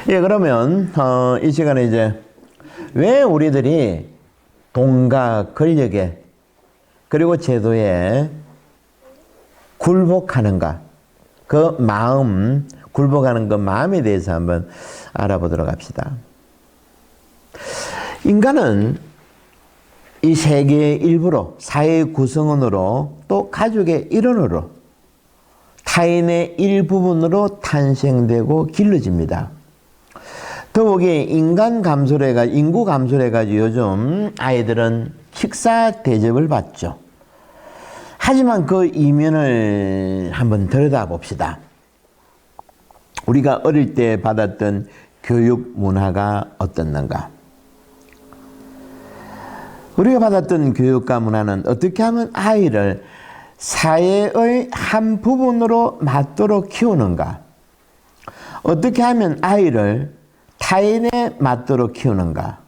예, 그러면 이 시간에 이제 왜 우리들이 돈과 권력에 그리고 제도에 굴복하는가, 그 마음, 굴복하는 그 마음에 대해서 한번 알아보도록 합시다. 인간은 이 세계의 일부로, 사회의 구성원으로, 또 가족의 일원으로, 타인의 일부분으로 탄생되고 길러집니다. 더욱이 인구 감소를 해가지고 요즘 아이들은 식사 대접을 받죠. 하지만 그 이면을 한번 들여다봅시다. 우리가 어릴 때 받았던 교육 문화가 어떻는가? 우리가 받았던 교육과 문화는 어떻게 하면 아이를 사회의 한 부분으로 맞도록 키우는가? 어떻게 하면 아이를 타인에 맞도록 키우는가?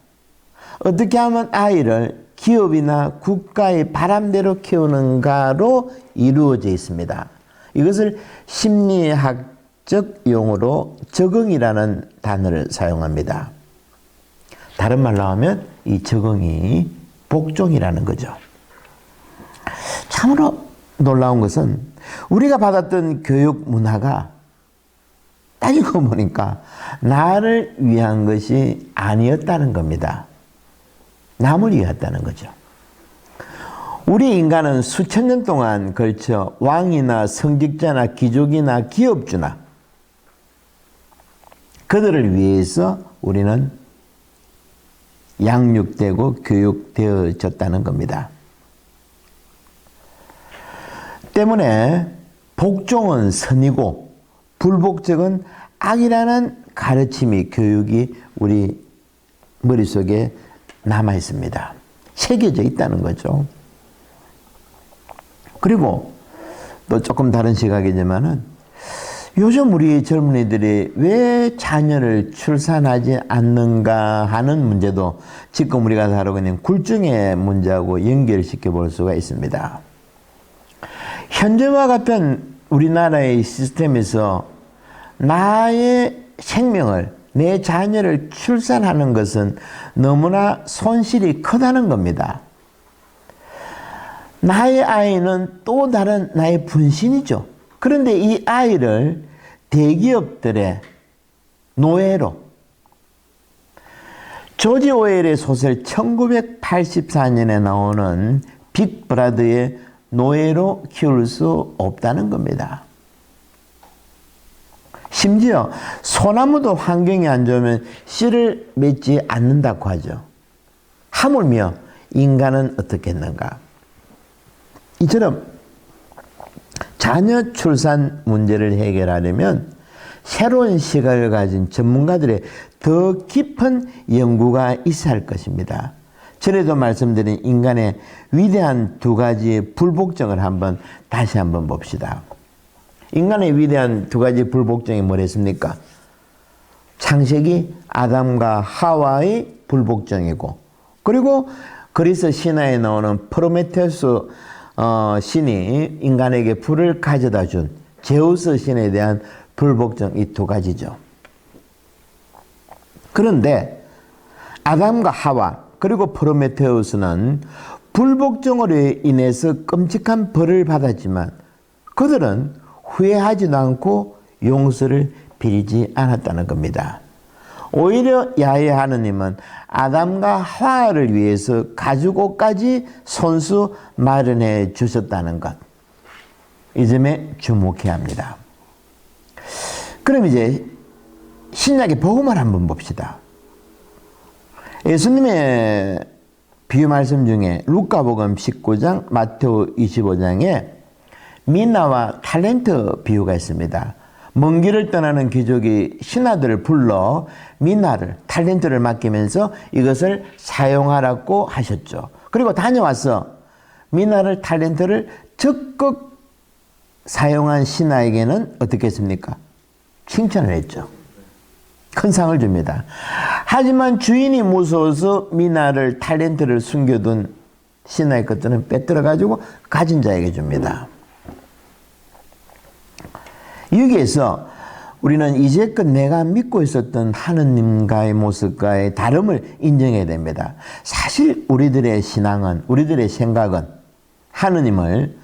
어떻게 하면 아이를 기업이나 국가의 바람대로 키우는가로 이루어져 있습니다. 이것을 심리학적 용어로 적응이라는 단어를 사용합니다. 다른 말로 하면 이 적응이 복종이라는 거죠. 참으로 놀라운 것은 우리가 받았던 교육 문화가 따지고 보니까 나를 위한 것이 아니었다는 겁니다. 남을 위했다는 거죠. 우리 인간은 수천 년 동안 걸쳐 왕이나 성직자나 귀족이나 기업주나 그들을 위해서 우리는 양육되고 교육되어졌다는 겁니다. 때문에 복종은 선이고 불복종은 악이라는 가르침이, 교육이 우리 머릿속에 남아 있습니다. 새겨져 있다는 거죠. 그리고 또 조금 다른 시각이지만은 요즘 우리 젊은이들이 왜 자녀를 출산하지 않는가 하는 문제도 지금 우리가 다루고 있는 굴종의 문제하고 연결시켜 볼 수가 있습니다. 현재와 같은 우리나라의 시스템에서 나의 생명을, 내 자녀를 출산하는 것은 너무나 손실이 크다는 겁니다. 나의 아이는 또 다른 나의 분신이죠. 그런데 이 아이를 대기업들의 노예로, 조지 오웰의 소설 1984년에 나오는 빅브라더의 노예로 키울 수 없다는 겁니다. 심지어 소나무도 환경이 안 좋으면 씨를 맺지 않는다고 하죠. 하물며 인간은 어떻게 했는가? 이처럼 자녀 출산 문제를 해결하려면 새로운 시각을 가진 전문가들의 더 깊은 연구가 있어야 할 것입니다. 전에도 말씀드린 인간의 위대한 두 가지의 불복종을 다시 한번 봅시다. 인간의 위대한 두 가지 불복종이 뭐랬습니까? 창세기 아담과 하와의 불복종이고, 그리고 그리스 신화에 나오는 프로메테우스 신이 인간에게 불을 가져다 준 제우스 신에 대한 불복종, 이 두 가지죠. 그런데 아담과 하와 그리고 프로메테우스는 불복종으로 인해서 끔찍한 벌을 받았지만 그들은 후회하지도 않고 용서를 빌지 않았다는 겁니다. 오히려 야훼 하느님은 아담과 하와를 위해서 가죽옷까지 손수 마련해 주셨다는 것, 이 점에 주목해야 합니다. 그럼 이제 신약의 복음을 한번 봅시다. 예수님의 비유 말씀 중에 루카복음 19장, 마태오 25장에 미나와 탤런트 비유가 있습니다. 먼 길을 떠나는 귀족이 신하들을 불러 미나를, 탤런트를 맡기면서 이것을 사용하라고 하셨죠. 그리고 다녀와서 미나를, 탤런트를 적극 사용한 신하에게는 어떻게 했습니까? 칭찬을 했죠. 큰 상을 줍니다. 하지만 주인이 무서워서 미나를, 탤런트를 숨겨둔 신하의 것들은 빼들어가지고 가진 자에게 줍니다. 여기에서 우리는 이제껏 내가 믿고 있었던 하느님과의 모습과의 다름을 인정해야 됩니다. 사실 우리들의 신앙은, 우리들의 생각은 하느님을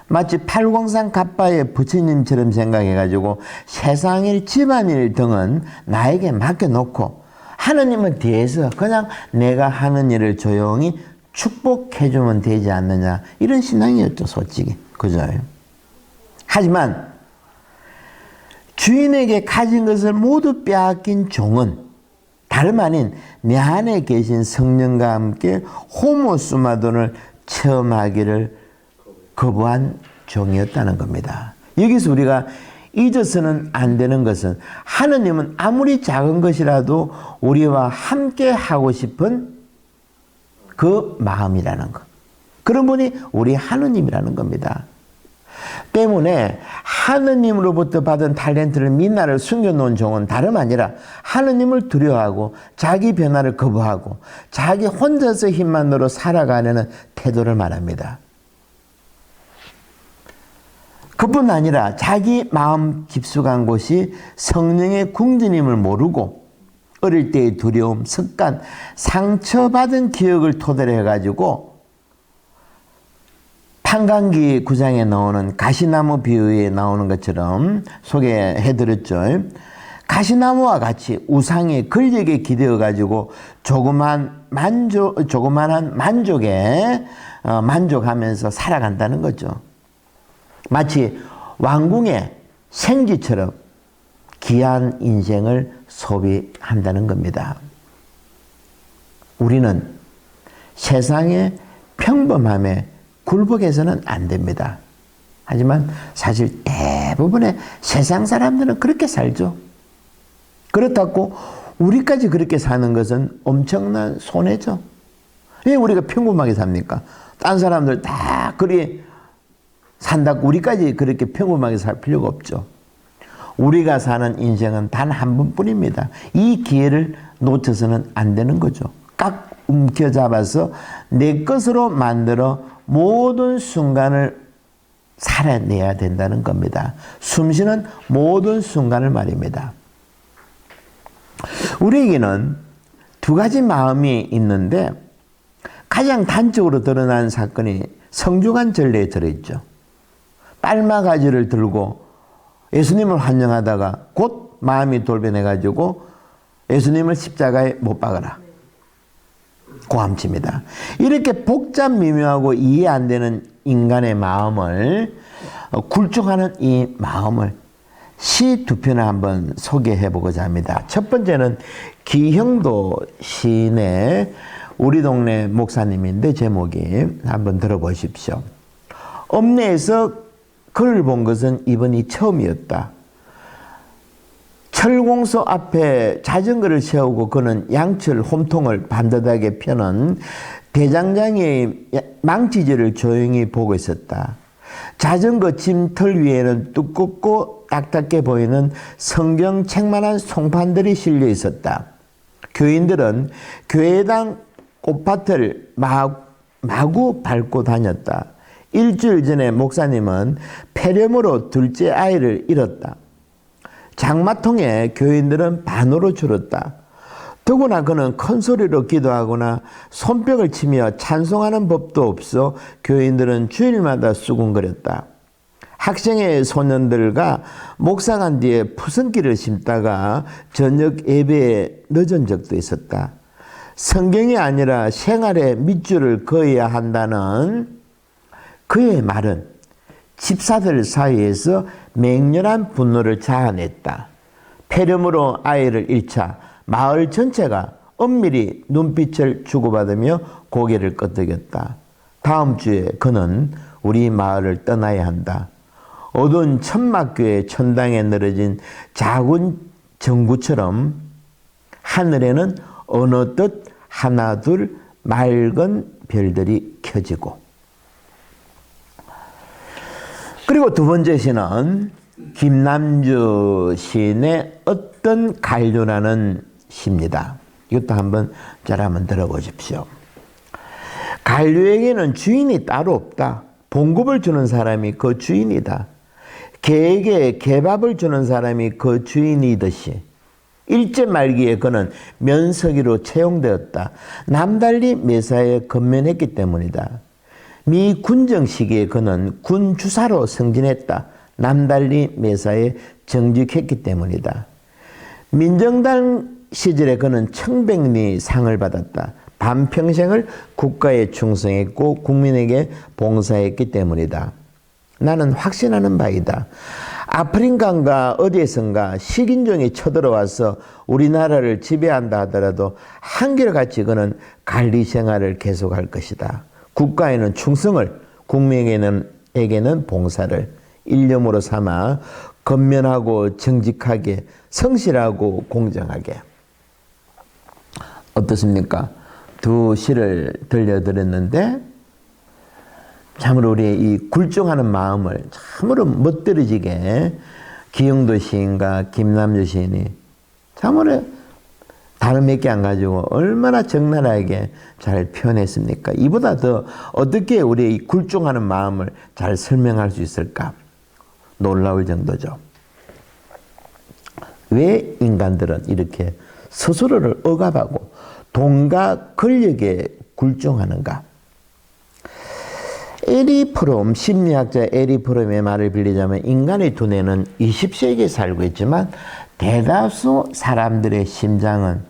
마치 팔공산 갑바의 부처님처럼 생각해가지고 세상일 집안일 등은 나에게 맡겨놓고 하느님은 뒤에서 그냥 내가 하는 일을 조용히 축복해주면 되지 않느냐, 이런 신앙이었죠, 솔직히. 그죠? 하지만 주인에게 가진 것을 모두 빼앗긴 종은 다름 아닌 내 안에 계신 성령과 함께 호모수마돈을 체험하기를 거부한 종이었다는 겁니다. 여기서 우리가 잊어서는 안 되는 것은 하느님은 아무리 작은 것이라도 우리와 함께 하고 싶은 그 마음이라는 것. 그런 분이 우리 하느님이라는 겁니다. 때문에 하느님으로부터 받은 탤런트를 민나를 숨겨놓은 종은 다름 아니라 하느님을 두려워하고 자기 변화를 거부하고 자기 혼자서 힘만으로 살아가려는 태도를 말합니다. 그뿐 아니라 자기 마음 깊숙한 곳이 성령의 궁전임을 모르고 어릴 때의 두려움, 습관, 상처받은 기억을 토대로 해가지고 판관기 9장에 나오는 가시나무 비유에 나오는 것처럼 소개해드렸죠. 가시나무와 같이 우상의 권력에 기대어가지고 조그만한 만족에 만족하면서 살아간다는 거죠. 마치 왕궁의 생쥐처럼 귀한 인생을 소비한다는 겁니다. 우리는 세상의 평범함에 굴복해서는 안 됩니다. 하지만 사실 대부분의 세상 사람들은 그렇게 살죠. 그렇다고 우리까지 그렇게 사는 것은 엄청난 손해죠. 왜 우리가 평범하게 삽니까? 딴 사람들 다 그리 산다고 우리까지 그렇게 평범하게 살 필요가 없죠. 우리가 사는 인생은 단 한 번뿐입니다. 이 기회를 놓쳐서는 안 되는 거죠. 꽉 움켜잡아서 내 것으로 만들어 모든 순간을 살아내야 된다는 겁니다. 숨쉬는 모든 순간을 말입니다. 우리에게는 두 가지 마음이 있는데 가장 단적으로 드러난 사건이 성중한 전례에 들어있죠. 빨마가지를 들고 예수님을 환영하다가 곧 마음이 돌변해가지고 예수님을 십자가에 못 박아라. 고함칩니다. 이렇게 복잡 미묘하고 이해 안 되는 인간의 마음을 굴종하는 이 마음을 시 두 편을 한번 소개해 보고자 합니다. 첫 번째는 기형도 시인의 우리 동네 목사님인데 제목이 한번 들어보십시오. 읍내에서 그를 본 것은 이번이 처음이었다. 철공소 앞에 자전거를 세우고 그는 양철 홈통을 반듯하게 펴는 대장장이의 망치질을 조용히 보고 있었다. 자전거 짐털 위에는 두껍고 딱딱해 보이는 성경책만한 송판들이 실려 있었다. 교인들은 교회당 꽃밭을 마구 밟고 다녔다. 일주일 전에 목사님은 폐렴으로 둘째 아이를 잃었다. 장마통에 교인들은 반으로 줄었다. 더구나 그는 큰 소리로 기도하거나 손뼉을 치며 찬송하는 법도 없어 교인들은 주일마다 수군거렸다. 학생의 소년들과 목상한 뒤에 푸승기를 심다가 저녁 예배에 늦은 적도 있었다. 성경이 아니라 생활의 밑줄을 그어야 한다는 그의 말은 집사들 사이에서 맹렬한 분노를 자아냈다. 폐렴으로 아이를 잃자 마을 전체가 엄밀히 눈빛을 주고받으며 고개를 끄덕였다. 다음 주에 그는 우리 마을을 떠나야 한다. 어두운 천막교의 천당에 늘어진 작은 전구처럼 하늘에는 어느덧 하나 둘 맑은 별들이 켜지고, 그리고 두 번째 시는 김남주 시인의 어떤 간류라는 시입니다. 이것도 한번 잘 한번 들어보십시오. 간류에게는 주인이 따로 없다. 봉급을 주는 사람이 그 주인이다. 개에게 개밥을 주는 사람이 그 주인이듯이 일제 말기에 그는 면서기로 채용되었다. 남달리 매사에 건면했기 때문이다. 미 군정 시기에 그는 군주사로 승진했다. 남달리 매사에 정직했기 때문이다. 민정당 시절에 그는 청백리 상을 받았다. 반평생을 국가에 충성했고 국민에게 봉사했기 때문이다. 나는 확신하는 바이다. 아프리카인가 어디에선가 식인종이 쳐들어와서 우리나라를 지배한다 하더라도 한결같이 그는 관리 생활을 계속할 것이다. 국가에는 충성을, 국민에게는 봉사를 일념으로 삼아 건면하고 정직하게, 성실하고 공정하게. 어떻습니까? 두 시를 들려드렸는데 참으로 우리의 이 굴종하는 마음을 참으로 멋들어지게 기영도 시인과 김남주 시인이 참으로 다른 몇 개 안 가지고 얼마나 적나라하게 잘 표현했습니까? 이보다 더 어떻게 우리의 이 굴종하는 마음을 잘 설명할 수 있을까? 놀라울 정도죠. 왜 인간들은 이렇게 스스로를 억압하고 돈과 권력에 굴종하는가? 에리 프롬, 심리학자 에리 프롬의 말을 빌리자면 인간의 두뇌는 20세기에 살고 있지만 대다수 사람들의 심장은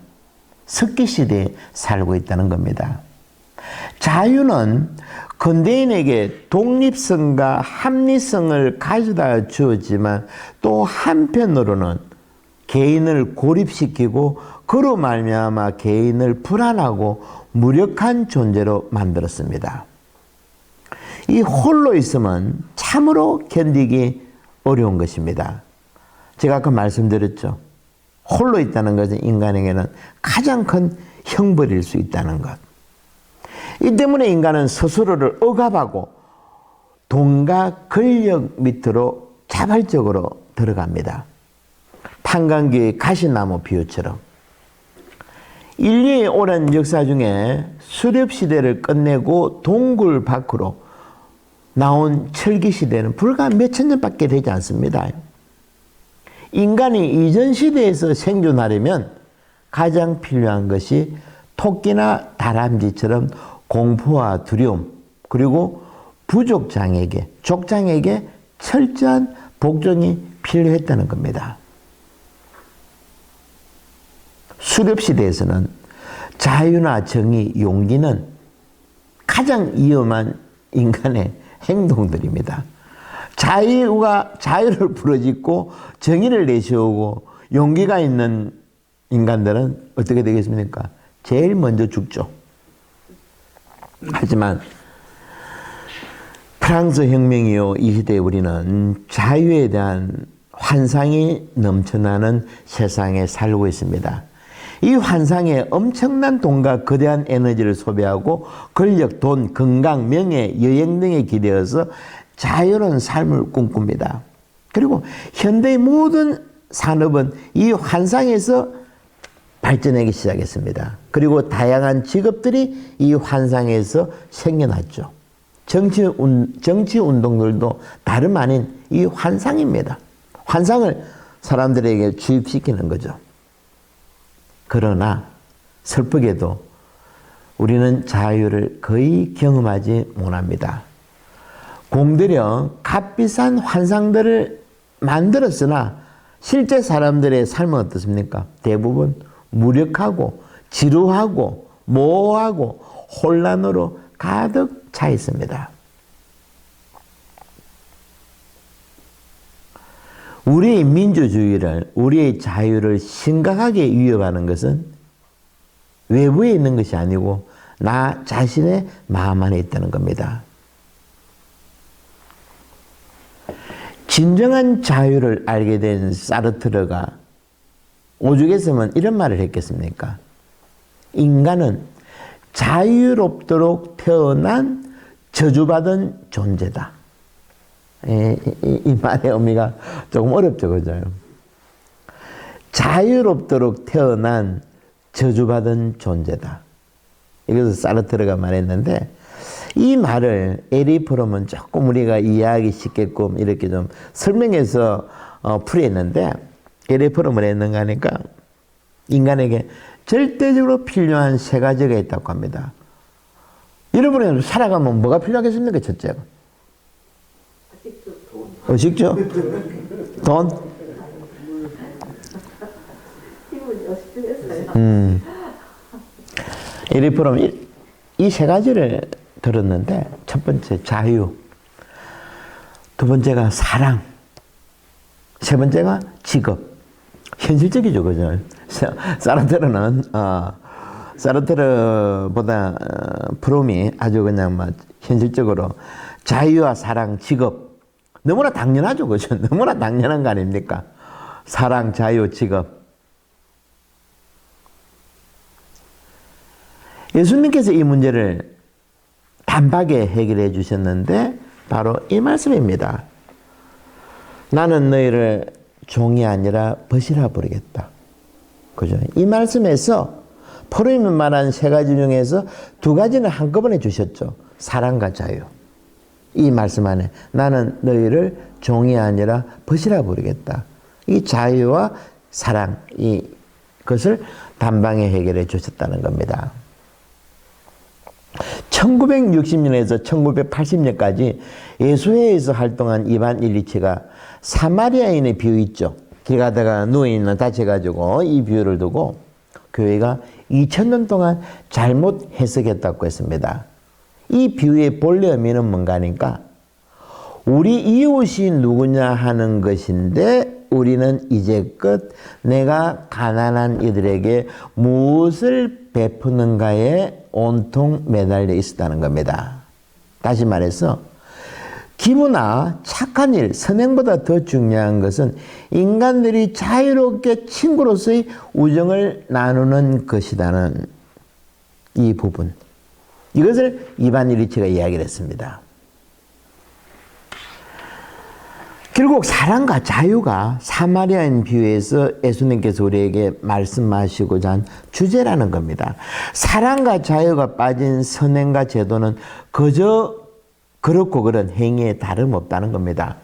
석기시대에 살고 있다는 겁니다. 자유는 근대인에게 독립성과 합리성을 가져다 주었지만 또 한편으로는 개인을 고립시키고 그로 말미암아 개인을 불안하고 무력한 존재로 만들었습니다. 이 홀로 있으면 참으로 견디기 어려운 것입니다. 제가 아까 말씀드렸죠. 홀로 있다는 것은 인간에게는 가장 큰 형벌일 수 있다는 것. 이 때문에 인간은 스스로를 억압하고 돈과 권력 밑으로 자발적으로 들어갑니다. 판관기의 가시나무 비유처럼. 인류의 오랜 역사 중에 수렵시대를 끝내고 동굴 밖으로 나온 철기시대는 불과 몇천 년밖에 되지 않습니다. 인간이 이전 시대에서 생존하려면 가장 필요한 것이 토끼나 다람쥐처럼 공포와 두려움, 그리고 부족장에게, 족장에게 철저한 복종이 필요했다는 겁니다. 수렵시대에서는 자유나 정의, 용기는 가장 위험한 인간의 행동들입니다. 자유를 부러짓고 정의를 내세우고 용기가 있는 인간들은 어떻게 되겠습니까? 제일 먼저 죽죠. 하지만 프랑스 혁명 이후 이 시대에 우리는 자유에 대한 환상이 넘쳐나는 세상에 살고 있습니다. 이 환상에 엄청난 돈과 거대한 에너지를 소비하고 권력, 돈, 건강, 명예, 여행 등에 기대어서 자유로운 삶을 꿈꿉니다. 그리고 현대의 모든 산업은 이 환상에서 발전하기 시작했습니다. 그리고 다양한 직업들이 이 환상에서 생겨났죠. 정치 운동들도 다름 아닌 이 환상입니다. 환상을 사람들에게 주입시키는 거죠. 그러나 슬프게도 우리는 자유를 거의 경험하지 못합니다. 공들여 값비싼 환상들을 만들었으나 실제 사람들의 삶은 어떻습니까? 대부분 무력하고 지루하고 모호하고 혼란으로 가득 차 있습니다. 우리의 민주주의를, 우리의 자유를 심각하게 위협하는 것은 외부에 있는 것이 아니고 나 자신의 마음 안에 있다는 겁니다. 진정한 자유를 알게 된 사르트르가 오죽했으면 이런 말을 했겠습니까? 인간은 자유롭도록 태어난 저주받은 존재다. 이 말의 의미가 조금 어렵죠, 그죠? 자유롭도록 태어난 저주받은 존재다. 이것을 사르트르가 말했는데, 이 말을 에리프롬은 조금 우리가 이해하기 쉽게끔 이렇게 좀 설명해서 풀이했는데, 에리프롬을 했는가 하니까 인간에게 절대적으로 필요한 세 가지가 있다고 합니다. 여러분이 살아가면 뭐가 필요하겠습니까? 첫째가 식죠? 돈? 에리프롬 이 세 가지를 들었는데, 첫 번째 자유, 두 번째가 사랑, 세 번째가 직업. 현실적이죠, 그죠? 사르트르보다 프롬이 아주 그냥 막 현실적으로 자유와 사랑, 직업. 너무나 당연하죠, 그죠? 너무나 당연한 거 아닙니까? 사랑, 자유, 직업. 예수님께서 이 문제를 단박에 해결해 주셨는데 바로 이 말씀입니다. 나는 너희를 종이 아니라 벗이라 부르겠다. 그죠? 이 말씀에서 포로임을 말한 세 가지 중에서 두 가지는 한꺼번에 주셨죠. 사랑과 자유. 이 말씀 안에 나는 너희를 종이 아니라 벗이라 부르겠다. 이 자유와 사랑, 이것을 단방에 해결해 주셨다는 겁니다. 1960년에서 1980년까지 예수회에서 활동한 이반 일리치가 사마리아인의 비유 있죠. 길 가다가 누워있는 다쳐가지고 이 비유를 두고 교회가 2000년 동안 잘못 해석했다고 했습니다. 이 비유의 본래 의미는 뭔가 하니까 우리 이웃이 누구냐 하는 것인데 우리는 이제껏 내가 가난한 이들에게 무엇을 베푸는가에 온통 매달려 있었다는 겁니다. 다시 말해서 기부나 착한 일, 선행보다 더 중요한 것은 인간들이 자유롭게 친구로서의 우정을 나누는 것이라는 이 부분. 이것을 이반 일리치가 이야기를 했습니다. 결국 사랑과 자유가 사마리아인 비유에서 예수님께서 우리에게 말씀하시고자 한 주제라는 겁니다. 사랑과 자유가 빠진 선행과 제도는 그저 그렇고 그런 행위에 다름없다는 겁니다.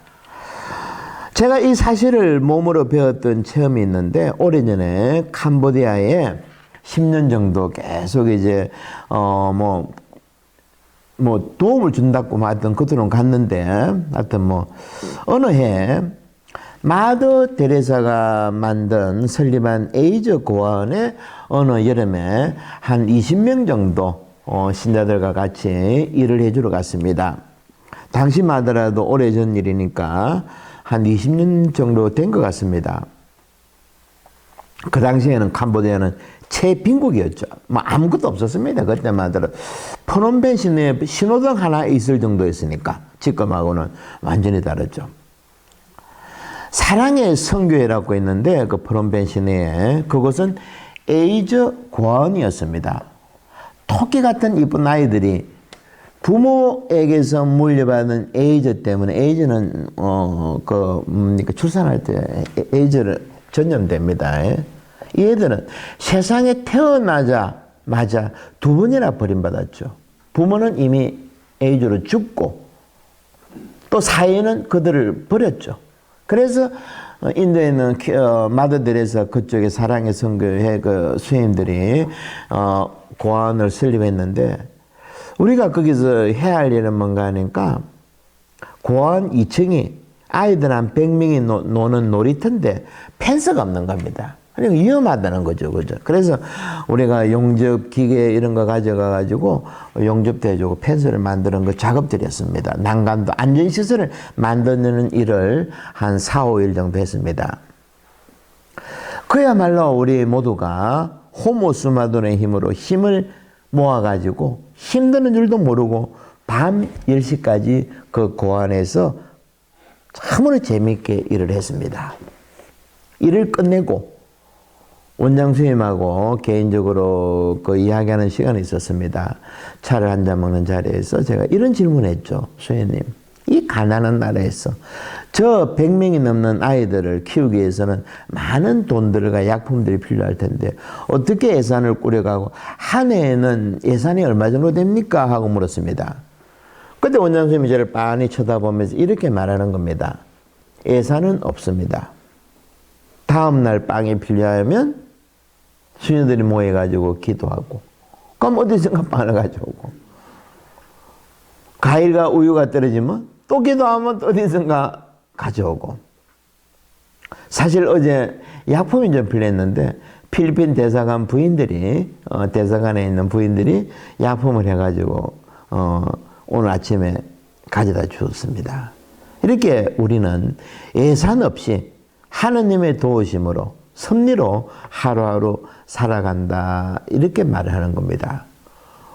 제가 이 사실을 몸으로 배웠던 체험이 있는데 오래전에 캄보디아에 10년 정도 계속 이제 도움을 준다고 하여튼 그들은 갔는데 하여튼 어느 해 마더 테레사가 설립한 에이즈 고아원에 어느 여름에 한 20명 정도 신자들과 같이 일을 해주러 갔습니다. 당시만 하더라도 오래전 일이니까 한 20년 정도 된 것 같습니다. 그 당시에는 캄보디아는 최빈국이었죠. 아무것도 없었습니다. 그때만 하더라도 프놈펜 시내에 신호등 하나 있을 정도였으니까 지금하고는 완전히 다르죠. 사랑의 성교회라고 있는데 그 프놈펜 시내에 그곳은 에이즈 고아원이었습니다. 토끼 같은 이쁜 아이들이 부모에게서 물려받은 에이즈 때문에 에이즈는 출산할 때 에이즈를 전염됩니다. 이 애들은 세상에 태어나자마자 두 번이나 버림받았죠. 부모는 이미 에이즈로 죽고 또 사회는 그들을 버렸죠. 그래서 인도에 있는 마더들에서 그쪽에 사랑의 선교회 그 수행들이 고아원을 설립했는데 우리가 거기서 해야 할 일은 뭔가 하니까 고아원 2층이 아이들 한 100명이 노는 놀이터인데 펜스가 없는 겁니다. 그러니까 위험하다는 거죠. 그죠? 그래서 우리가 용접 기계 이런 거 가져가 가지고 용접도 해주고 펜스를 만드는 거 작업들이었습니다. 난간도 안전시설을 만드는 일을 한 4, 5일 정도 했습니다. 그야말로 우리 모두가 호모스마돈의 힘으로 힘을 모아가지고 힘드는 줄도 모르고 밤 10시까지 그 고안에서 참으로 재미있게 일을 했습니다. 일을 끝내고 원장 선생님하고 개인적으로 그 이야기하는 시간이 있었습니다. 차를 한잔 먹는 자리에서 제가 이런 질문을 했죠. 선생님, 이 가난한 나라에서 저 100명이 넘는 아이들을 키우기 위해서는 많은 돈들과 약품들이 필요할 텐데 어떻게 예산을 꾸려가고 한 해에는 예산이 얼마 정도 됩니까? 하고 물었습니다. 그때 원장 선생님이 저를 빤히 쳐다보면서 이렇게 말하는 겁니다. 예산은 없습니다. 다음날 빵이 필요하면 수녀들이 모여가지고 기도하고, 그럼 어디선가 빵을 가져오고, 과일과 우유가 떨어지면 또 기도하면 또 어디선가 가져오고. 사실 어제 약품이 좀 필요했는데 필리핀 대사관 부인들이 대사관에 있는 부인들이 약품을 해가지고 오늘 아침에 가져다 주었습니다. 이렇게 우리는 예산 없이 하느님의 도우심으로 섭리로 하루하루 살아간다, 이렇게 말을 하는 겁니다.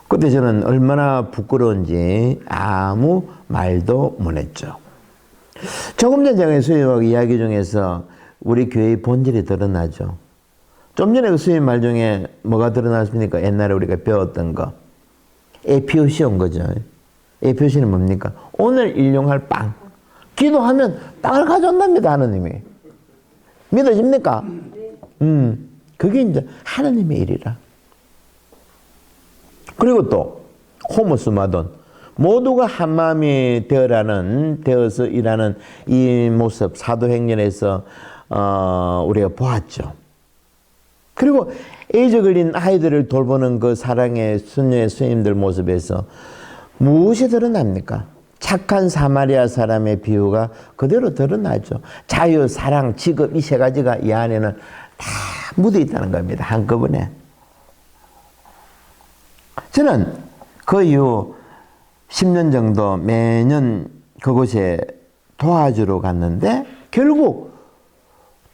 그때 저는 얼마나 부끄러운지 아무 말도 못했죠. 조금 전 제가 수임하고 이야기 중에서 우리 교회의 본질이 드러나죠. 좀 전에 그 수임 말 중에 뭐가 드러났습니까? 옛날에 우리가 배웠던 거. 에피오시 온 거죠. 에피오시는 뭡니까? 오늘 일용할 빵. 기도하면 빵을 가져온답니다, 하느님이. 믿어집니까? 그게 이제 하느님의 일이라. 그리고 또 호모스마돈, 모두가 한 마음이 되어서 일하는 이 모습, 사도행전에서 우리가 보았죠. 그리고 에이즈 걸린 아이들을 돌보는 그 사랑의 수녀의 스님들 모습에서 무엇이 드러납니까? 착한 사마리아 사람의 비유가 그대로 드러나죠. 자유, 사랑, 직업, 이 세 가지가 이 안에는 다 묻어 있다는 겁니다. 한꺼번에. 저는 그 이후 10년 정도 매년 그곳에 도와주러 갔는데 결국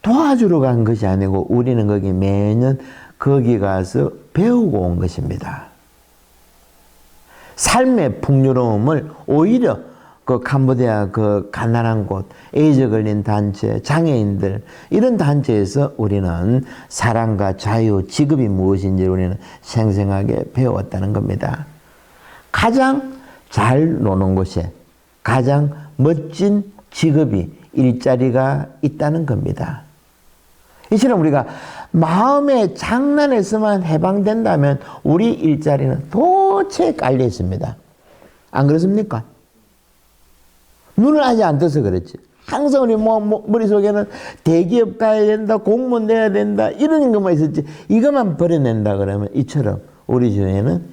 도와주러 간 것이 아니고 우리는 거기 매년 거기 가서 배우고 온 것입니다. 삶의 풍요로움을 오히려 그 캄보디아 그 가난한 곳, 에이즈 걸린 단체, 장애인들, 이런 단체에서 우리는 사랑과 자유, 직업이 무엇인지 우리는 생생하게 배웠다는 겁니다. 가장 잘 노는 곳에 가장 멋진 직업이, 일자리가 있다는 겁니다. 이처럼 우리가 마음의 장난에서만 해방된다면 우리 일자리는 도처에 깔려 있습니다. 안 그렇습니까? 눈을 아직 안 떠서 그렇지. 항상 우리 머릿속에는 대기업 가야 된다, 공무원 내야 된다, 이런 것만 있었지. 이것만 버려낸다 그러면 이처럼 우리 주위에는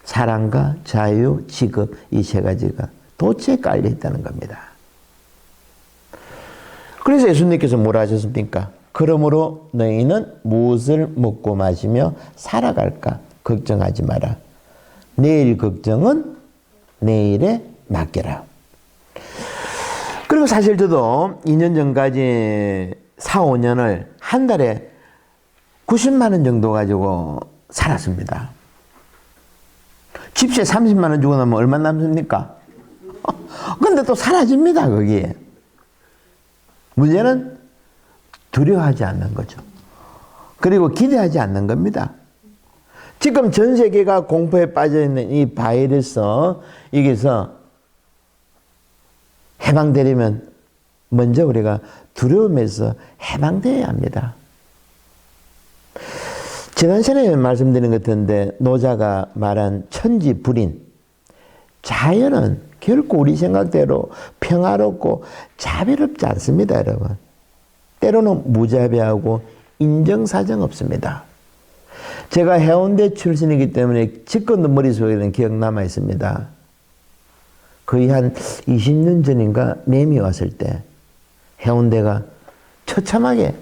사랑과 자유, 직업, 이 세 가지가 도처에 깔려 있다는 겁니다. 그래서 예수님께서 뭐라 하셨습니까? 그러므로 너희는 무엇을 먹고 마시며 살아갈까 걱정하지 마라. 내일 걱정은 내일에 맡겨라. 그리고 사실 저도 2년 전까지 4, 5년을 한 달에 90만 원 정도 가지고 살았습니다. 집세 30만 원 주고 나면 얼마 남습니까? 근데 또 사라집니다, 거기에. 문제는 두려워하지 않는 거죠. 그리고 기대하지 않는 겁니다. 지금 전 세계가 공포에 빠져 있는 이 바이러스, 여기서 해방되려면 먼저 우리가 두려움에서 해방되어야 합니다. 지난 시간에 말씀드린 것 같은데 노자가 말한 천지불인, 자연은 결코 우리 생각대로 평화롭고 자비롭지 않습니다, 여러분. 때로는 무자비하고 인정사정 없습니다. 제가 해운대 출신이기 때문에 지금도 머릿속에는 기억 남아 있습니다. 거의 한 20년 전인가 매미 왔을 때 해운대가 처참하게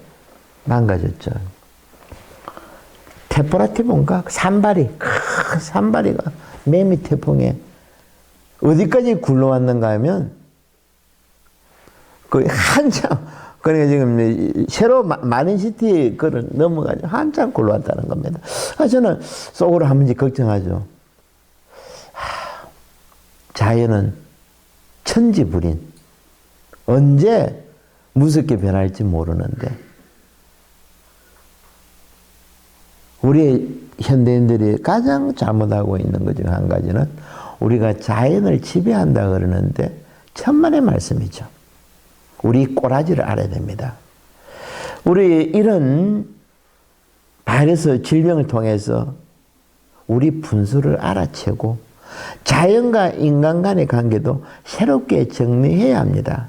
망가졌죠. 테포라티본가 산발이, 큰 산발이가 매미 태풍에 어디까지 굴러왔는가 하면 거의 한참, 그러니까 지금 새로 마린시티 그를 넘어가지고 한참 굴러왔다는 겁니다. 저는 속으로 한 번씩 걱정하죠. 자연은 천지불인, 언제 무섭게 변할지 모르는데 우리 현대인들이 가장 잘못하고 있는 것 중 한 가지는 우리가 자연을 지배한다 그러는데 천만의 말씀이죠. 우리 꼬라지를 알아야 됩니다. 우리 이런 바이러스 질병을 통해서 우리 분수를 알아채고 자연과 인간 간의 관계도 새롭게 정리해야 합니다.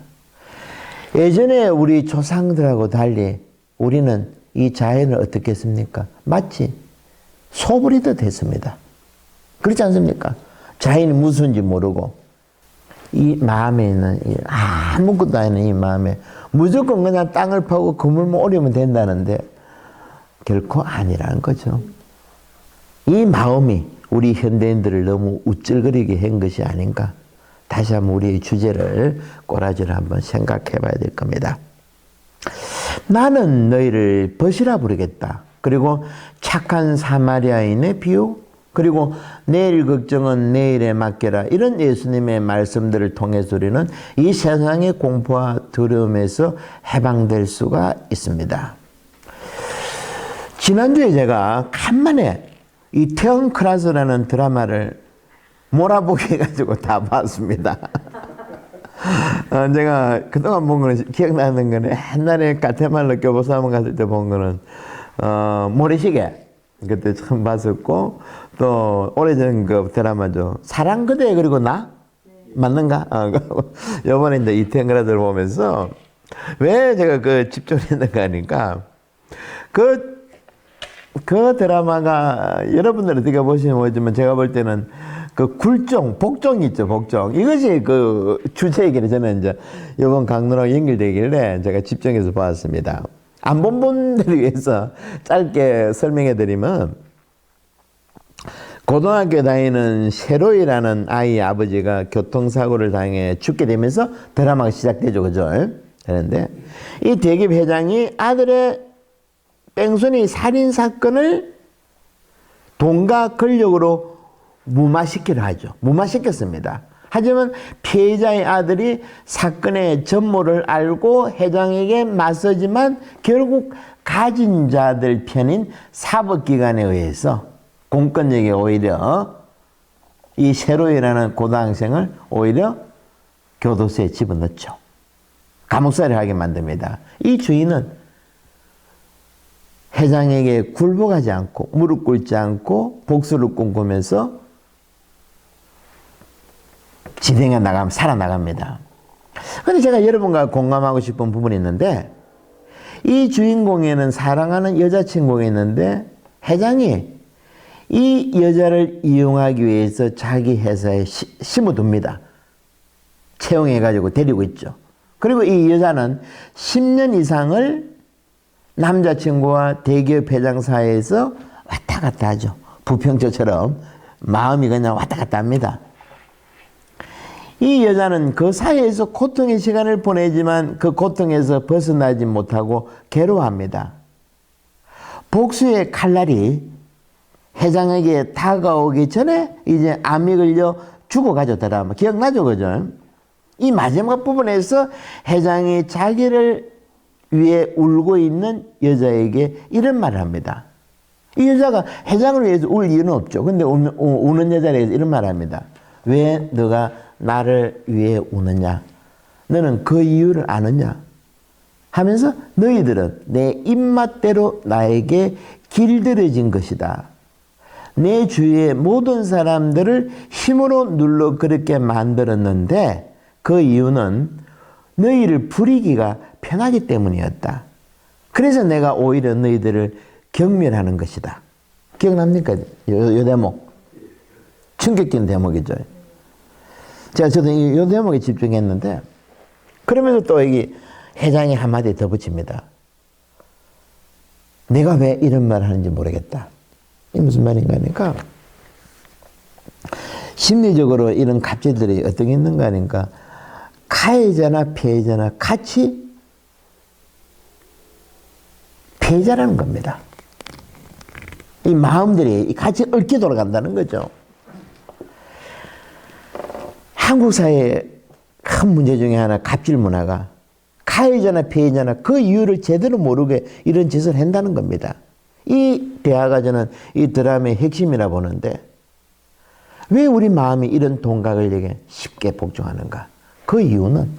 예전에 우리 조상들하고 달리 우리는 이 자연을 어떻게 했습니까? 마치 소부리듯 했습니다. 그렇지 않습니까? 자연이 무슨지 모르고 이 마음에 있는 아무것도 아닌 이 마음에 무조건 그냥 땅을 파고 그물만 오려면 된다는데 결코 아니라는 거죠. 이 마음이 우리 현대인들을 너무 우쭐거리게 한 것이 아닌가. 다시 한번 우리의 주제를 꼬라지를 한번 생각해 봐야 될 겁니다. 나는 너희를 벗이라 부르겠다. 그리고 착한 사마리아인의 비유, 그리고 내일 걱정은 내일에 맡겨라. 이런 예수님의 말씀들을 통해서 우리는 이 세상의 공포와 두려움에서 해방될 수가 있습니다. 지난주에 제가 간만에 이 태연 클라스라는 드라마를 몰아보기 해가지고 다 봤습니다. 제가 그동안 본 거는 기억나는 거는 옛날에 가테말라 교보사원 갔을 때 본 거는 모래시계 그때 처음 봤었고, 또 오래전 그 드라마죠. 사랑 그대 그리고 나? 맞는가? 요번에 이제 이태원 클라스를 보면서 왜 제가 그 집중했는가 하니까 그 드라마가 여러분들 어떻게 보시면 모르지만 제가 볼 때는 그 굴종, 복종이 있죠, 복종. 이것이 그 주제이길래 저는 이제 이번 강론하고 연결되길래 제가 집중해서 봤습니다. 안 본 분들을 위해서 짧게 설명해 드리면, 고등학교 다니는 셰로이라는 아이의 아버지가 교통사고를 당해 죽게 되면서 드라마가 시작되죠, 그죠? 그런데 이 대기업 회장이 아들의 뺑소니 살인 사건을 돈과 권력으로 무마시키려 하죠. 무마시켰습니다. 하지만 피해자의 아들이 사건의 전모를 알고 회장에게 맞서지만 결국 가진 자들 편인 사법기관에 의해서 공권력에 오히려 이 셰로이라는 고등학생을 오히려 교도소에 집어넣죠. 감옥살이를 하게 만듭니다. 이 주인은 회장에게 굴복하지 않고 무릎 꿇지 않고 복수를 꿈꾸면서 진행해 나가면 살아나갑니다. 그런데 제가 여러분과 공감하고 싶은 부분이 있는데, 이 주인공에는 사랑하는 여자친구가 있는데 회장이 이 여자를 이용하기 위해서 자기 회사에 심어둡니다. 채용해가지고 데리고 있죠. 그리고 이 여자는 10년 이상을 남자친구와 대기업 회장 사이에서 왔다 갔다 하죠. 부평초처럼 마음이 그냥 왔다 갔다 합니다. 이 여자는 그 사이에서 고통의 시간을 보내지만 그 고통에서 벗어나지 못하고 괴로워합니다. 복수의 칼날이 회장에게 다가오기 전에 이제 암이 걸려 죽어가죠, 드라마. 기억나죠, 그죠? 이 마지막 부분에서 회장이 자기를 위해 울고 있는 여자에게 이런 말을 합니다. 이 여자가 회장을 위해서 울 이유는 없죠. 근데 우는 여자에 대해서 이런 말을 합니다. 왜 너가 나를 위해 우느냐? 너는 그 이유를 아느냐? 하면서 너희들은 내 입맛대로 나에게 길들여진 것이다. 내 주위의 모든 사람들을 힘으로 눌러 그렇게 만들었는데 그 이유는 너희를 부리기가 편하기 때문이었다. 그래서 내가 오히려 너희들을 경멸하는 것이다. 기억납니까? 요 대목. 충격적인 대목이죠. 저도 이 대목에 집중했는데, 그러면서 또 여기 회장이 한마디 더 붙입니다. 내가 왜 이런 말을 하는지 모르겠다. 이게 무슨 말인가 하니까, 심리적으로 이런 갑질들이 어떤 게 있는가 하니까, 가해자나 피해자나 같이 피해자라는 겁니다. 이 마음들이 같이 얽혀 돌아간다는 거죠. 한국 사회의 큰 문제 중에 하나, 갑질 문화가 가해자나 피해자나 그 이유를 제대로 모르게 이런 짓을 한다는 겁니다. 이 대화가 저는 이 드라마의 핵심이라 보는데, 왜 우리 마음이 이런 동각을에게 쉽게 복종하는가? 그 이유는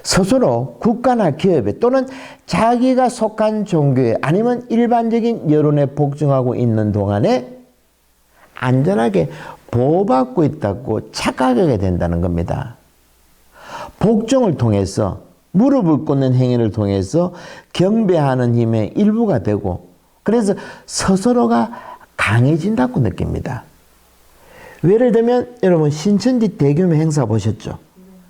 스스로 국가나 기업에 또는 자기가 속한 종교에 아니면 일반적인 여론에 복종하고 있는 동안에 안전하게 보호받고 있다고 착각하게 된다는 겁니다. 복종을 통해서 무릎을 꿇는 행위를 통해서 경배하는 힘의 일부가 되고 그래서 스스로가 강해진다고 느낍니다. 예를 들면 여러분 신천지 대규모 행사 보셨죠?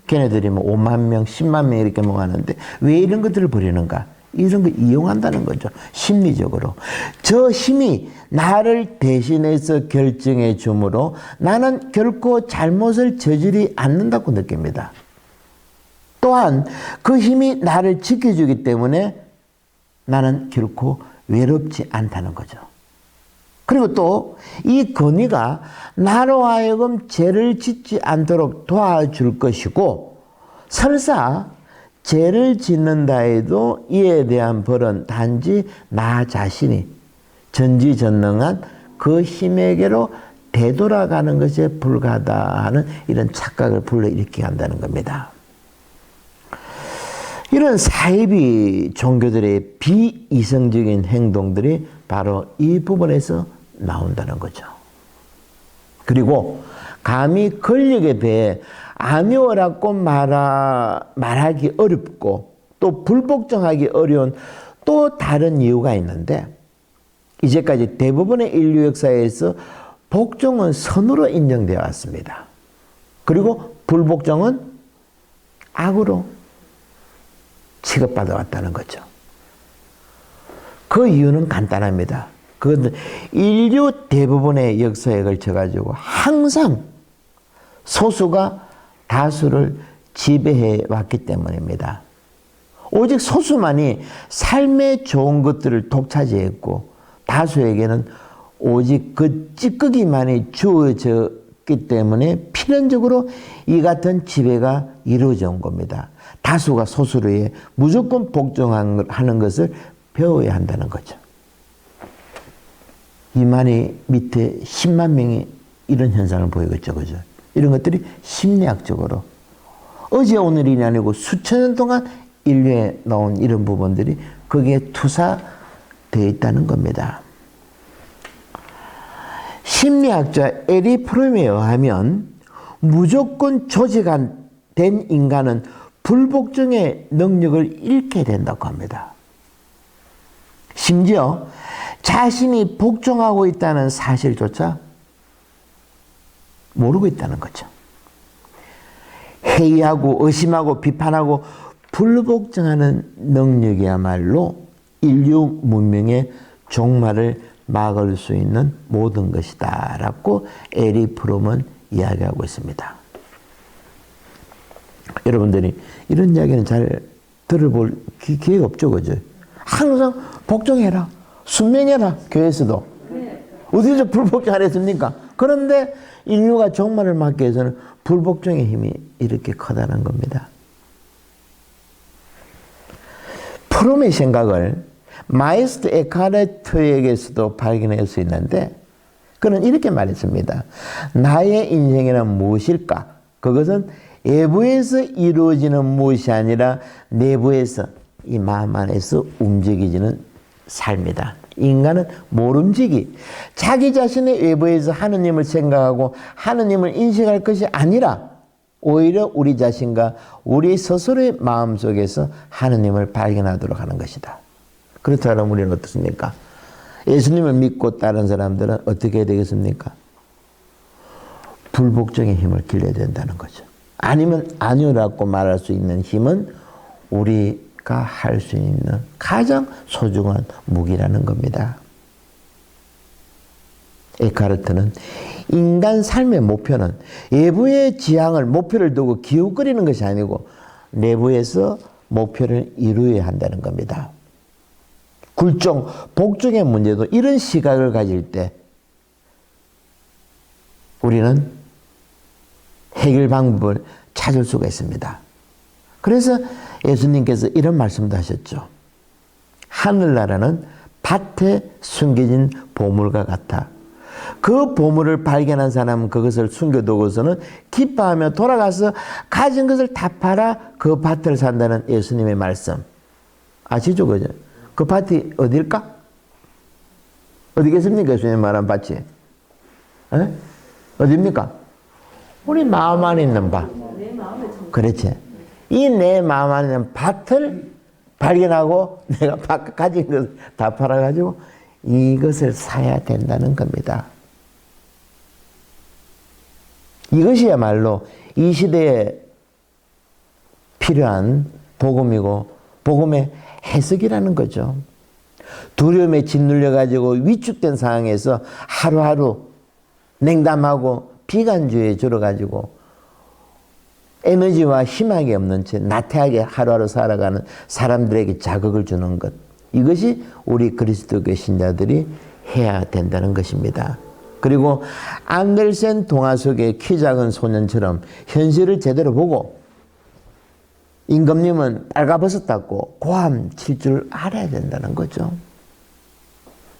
걔네들이 뭐 5만 명, 10만 명 이렇게 모았는데 왜 이런 것들을 벌이는가? 이런 걸 이용한다는 거죠. 심리적으로. 저 힘이 나를 대신해서 결정해 주므로 나는 결코 잘못을 저지르지 않는다고 느낍니다. 또한 그 힘이 나를 지켜주기 때문에 나는 결코 외롭지 않다는 거죠. 그리고 또 이 권위가 나로 하여금 죄를 짓지 않도록 도와줄 것이고 설사 죄를 짓는다 해도 이에 대한 벌은 단지 나 자신이 전지전능한 그 힘에게로 되돌아가는 것에 불과하다 하는 이런 착각을 불러일으키게 한다는 겁니다. 이런 사이비 종교들의 비이성적인 행동들이 바로 이 부분에서 나온다는 거죠. 그리고 감히 권력에 대해 아니오라고 말하기 어렵고 또 불복종하기 어려운 또 다른 이유가 있는데 이제까지 대부분의 인류 역사에서 복종은 선으로 인정되어 왔습니다. 그리고 불복종은 악으로 취급받아 왔다는 거죠. 그 이유는 간단합니다. 그것은 인류 대부분의 역사에 걸쳐가지고 항상 소수가 다수를 지배해 왔기 때문입니다. 오직 소수만이 삶의 좋은 것들을 독차지했고 다수에게는 오직 그 찌꺼기만이 주어졌기 때문에 필연적으로 이 같은 지배가 이루어져 온 겁니다. 다수가 소수를 위해 무조건 복종하는 것을 배워야 한다는 거죠. 이 말이 밑에 10만 명이 이런 현상을 보이겠죠. 그죠? 이런 것들이 심리학적으로 어제 오늘이 아니고 수천 년 동안 인류에 나온 이런 부분들이 거기에 투사되어 있다는 겁니다. 심리학자 에리 프롬에 의하면 무조건 조직된 인간은 불복종의 능력을 잃게 된다고 합니다. 심지어 자신이 복종하고 있다는 사실조차 모르고 있다는 거죠. 회의하고 의심하고 비판하고 불복종하는 능력이야말로 인류 문명의 종말을 막을 수 있는 모든 것이다 라고 에리 프롬은 이야기하고 있습니다. 여러분들이 이런 이야기는 잘 들어볼 기회가 없죠. 그죠? 항상 복종해라. 순명해라. 교회에서도. 어디서 불복종 안 했습니까? 그런데 인류가 종말을 막기 위해서는 불복종의 힘이 이렇게 커다란 겁니다. 프롬의 생각을 마이스트 에카르트에게서도 발견할 수 있는데 그는 이렇게 말했습니다. 나의 인생이란 무엇일까? 그것은 외부에서 이루어지는 무엇이 아니라 내부에서 이 마음 안에서 움직이지는 삶이다. 인간은 모름지기 자기 자신의 외부에서 하느님을 생각하고 하느님을 인식할 것이 아니라 오히려 우리 자신과 우리 스스로의 마음속에서 하느님을 발견하도록 하는 것이다. 그렇다면 우리는 어떻습니까? 예수님을 믿고 다른 사람들은 어떻게 해야 되겠습니까? 불복종의 힘을 길러야 된다는 거죠. 아니면 아니라고 말할 수 있는 힘은 우리가 할 수 있는 가장 소중한 무기라는 겁니다. 에카르트는 인간 삶의 목표는 외부의 지향을 목표를 두고 기웃거리는 것이 아니고 내부에서 목표를 이루어야 한다는 겁니다. 굴종, 복종의 문제도 이런 시각을 가질 때 우리는 해결 방법을 찾을 수가 있습니다. 그래서 예수님께서 이런 말씀도 하셨죠. 하늘나라는 밭에 숨겨진 보물과 같아. 그 보물을 발견한 사람은 그것을 숨겨두고서는 기뻐하며 돌아가서 가진 것을 다 팔아 그 밭을 산다는 예수님의 말씀. 아시죠? 그죠? 그 밭이 어딜까? 어디겠습니까? 예수님 말한 밭이? 에? 어딥니까? 우리 마음 안에 있는 밭. 그렇지. 이 내 마음 안에 있는 밭을 발견하고 내가 가진 것을 다 팔아가지고 이것을 사야 된다는 겁니다. 이것이야말로 이 시대에 필요한 복음이고 복음의 해석이라는 거죠. 두려움에 짓눌려가지고 위축된 상황에서 하루하루 냉담하고 비관주의에 줄어가지고 에너지와 희망이 없는 채 나태하게 하루하루 살아가는 사람들에게 자극을 주는 것. 이것이 우리 그리스도교 신자들이 해야 된다는 것입니다. 그리고 안델센 동화 속의 키 작은 소년처럼 현실을 제대로 보고 임금님은 빨가벗었 닦고 고함 칠 줄 알아야 된다는 거죠.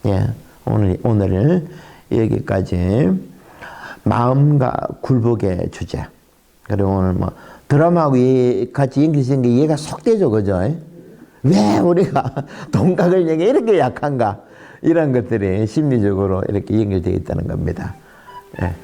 예, 오늘 여기까지 마음과 굴복의 주제. 그리고 오늘 뭐 드라마하고 같이 연결된 게 이해가 쏙 되죠, 그죠? 왜 우리가 동각을 얘기 이렇게 약한가? 이런 것들이 심리적으로 이렇게 연결되어 있다는 겁니다. 예.